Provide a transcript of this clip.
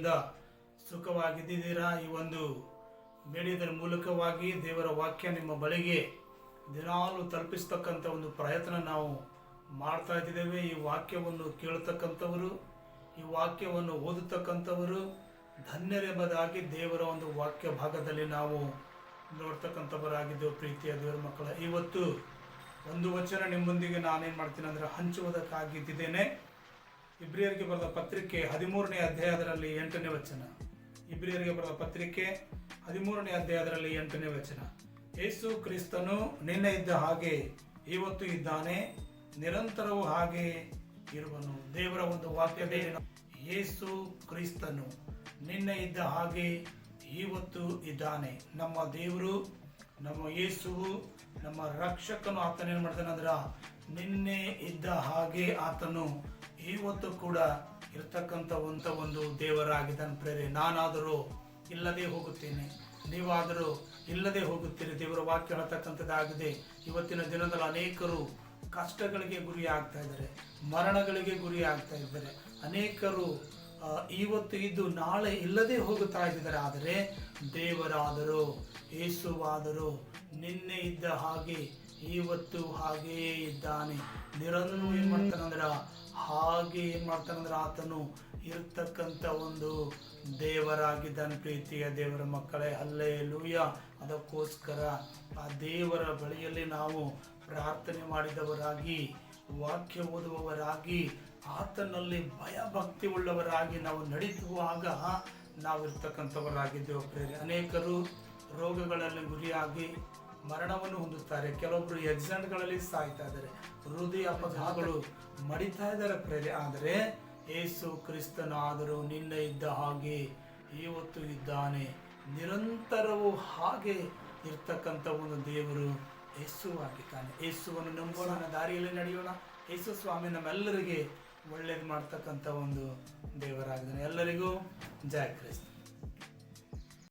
ನೆಮ್ಮದಿಯಿಂದ ಸುಖವಾಗಿದ್ದೀರಾ? ಈ ಒಂದು ಮೀಡಿಯಾದ ಮೂಲಕವಾಗಿ ದೇವರ ವಾಕ್ಯ ನಿಮ್ಮ ಬಳಿಗೆ ದಿನಾಲು ತಲುಪಿಸ್ತಕ್ಕಂಥ ಒಂದು ಪ್ರಯತ್ನ ನಾವು ಮಾಡ್ತಾ ಇದ್ದೇವೆ. ಈ ವಾಕ್ಯವನ್ನು ಕೇಳತಕ್ಕಂಥವರು, ಈ ವಾಕ್ಯವನ್ನು ಓದತಕ್ಕಂಥವರು ಧನ್ಯರೆಂಬುದಾಗಿ ದೇವರ ಒಂದು ವಾಕ್ಯ ಭಾಗದಲ್ಲಿ ನಾವು ನೋಡ್ತಕ್ಕಂಥವರಾಗಿದ್ದೇವೆ. ಪ್ರೀತಿಯ ದೇವರ ಮಕ್ಕಳ, ಇವತ್ತು ಒಂದು ವಚನ ನಿಮ್ಮೊಂದಿಗೆ ನಾನೇನು ಮಾಡ್ತೀನಿ ಅಂದರೆ ಹಂಚುವುದಕ್ಕಾಗಿದ್ದೇನೆ. ಇಬ್ರಿಯರಿಗೆ ಬರೆದ ಪತ್ರಿಕೆ 13ನೇ ಅಧ್ಯಾಯದಲ್ಲಿ 8ನೇ ವಚನ. ಇಬ್ರಿಯರಿಗೆ ಬರೆದ ಪತ್ರಿಕೆ 13ನೇ ಅಧ್ಯಾಯದಲ್ಲಿ 8ನೇ ವಚನ. ಯೇಸು ಕ್ರಿಸ್ತನು ನಿನ್ನೆ ಇದ್ದ ಹಾಗೆ ಇವತ್ತು ಇದ್ದಾನೆ, ನಿರಂತರವೂ ಹಾಗೆ ಇರುವನು. ದೇವರ ಒಂದು ವಾಕ್ಯವೇ, ಯೇಸು ಕ್ರಿಸ್ತನು ನಿನ್ನೆ ಇದ್ದ ಹಾಗೆ ಇವತ್ತು ಇದ್ದಾನೆ. ನಮ್ಮ ದೇವರು, ನಮ್ಮ ಯೇಸುವು, ನಮ್ಮ ರಕ್ಷಕನು ಆತನೇನು ಮಾಡ್ತಾನೆ ಅಂದ್ರೆ ನಿನ್ನೆ ಇದ್ದ ಹಾಗೆ ಆತನು ಇವತ್ತು ಕೂಡ ಇರ್ತಕ್ಕಂಥ ಒಂದು ದೇವರಾಗಿದ್ದಾನೆ. ಪ್ರೇರೆ, ನಾನಾದರೂ ಇಲ್ಲದೆ ಹೋಗುತ್ತೇನೆ, ನೀವಾದರೂ ಇಲ್ಲದೆ ಹೋಗುತ್ತೀರಿ. ದೇವರ ವಾಕ್ಯ ಹೇಳ್ತಕ್ಕಂಥದ್ದಾಗಿದೆ. ಇವತ್ತಿನ ದಿನದಲ್ಲಿ ಅನೇಕರು ಕಷ್ಟಗಳಿಗೆ ಗುರಿ ಆಗ್ತಾ ಇದ್ದಾರೆ, ಮರಣಗಳಿಗೆ ಗುರಿ ಆಗ್ತಾ ಇದ್ದಾರೆ. ಅನೇಕರು ಇವತ್ತು ಇದ್ದು ನಾಳೆ ಇಲ್ಲದೆ ಹೋಗುತ್ತಾ ಇದ್ದಾರೆ. ಆದರೆ ದೇವರಾದರೂ, ಯೇಸುವಾದರೂ ನಿನ್ನೆ ಇದ್ದ ಹಾಗೆ ಇವತ್ತು ಹಾಗೆಯೇ ಇದ್ದಾನೆ. ನಿರಂತರ ಏನು ಮಾಡ್ತಾನಂದ್ರೆ ಹಾಗೆ ಏನು ಮಾಡ್ತಾನಂದ್ರೆ ಆತನು ಇರ್ತಕ್ಕಂಥ ಒಂದು ದೇವರಾಗಿದ್ದಾನೆ. ಪ್ರೀತಿಯ ದೇವರ ಮಕ್ಕಳೇ, ಹಲ್ಲೆಲೂಯ. ಅದಕ್ಕೋಸ್ಕರ ಆ ದೇವರ ಬಳಿಯಲ್ಲಿ ನಾವು ಪ್ರಾರ್ಥನೆ ಮಾಡಿದವರಾಗಿ, ವಾಕ್ಯ ಓದುವವರಾಗಿ, ಆತನಲ್ಲಿ ಭಯ ಭಕ್ತಿ ಉಳ್ಳವರಾಗಿ ನಾವು ನಡೆಯುವಾಗ ನಾವು ಇರ್ತಕ್ಕಂಥವರಾಗಿದ್ದೇವೆ. ಪ್ರೇರೆ, ಅನೇಕರು ರೋಗಗಳಲ್ಲಿ ಗುರಿಯಾಗಿ ಮರಣವನ್ನು ಹೊಂದುತ್ತಾರೆ. ಕೆಲವೊಬ್ಬರು ಆಕ್ಸಿಡೆಂಟ್ಗಳಲ್ಲಿ ಸಾಯ್ತಾ ಇದ್ದಾರೆ, ಹೃದಯ ಅಪಘಾತಗಳು ಮಡಿತಾ ಇದ್ದಾರೆ. ಪ್ರೇರೆ, ಆದರೆ ಯೇಸು ಕ್ರಿಸ್ತನಾದರೂ ನಿನ್ನೆ ಇದ್ದ ಹಾಗೆ ಇವತ್ತು ಇದ್ದಾನೆ, ನಿರಂತರವೂ ಹಾಗೆ ಇರ್ತಕ್ಕಂಥ ಒಂದು ದೇವರು ಯೇಸುವಾಗಿದ್ದಾನೆ. ಯೇಸುವನ್ನು ನಂಬೋಣ, ದಾರಿಯಲ್ಲಿ ನಡೆಯೋಣ. ಯೇಸು ಸ್ವಾಮಿ ನಮ್ಮೆಲ್ಲರಿಗೆ ಒಳ್ಳೇದು ಮಾಡ್ತಕ್ಕಂಥ ಒಂದು ದೇವರಾಗಿದ್ದಾನೆ. ಎಲ್ಲರಿಗೂ ಜಯ ಕ್ರಿಸ್ತ.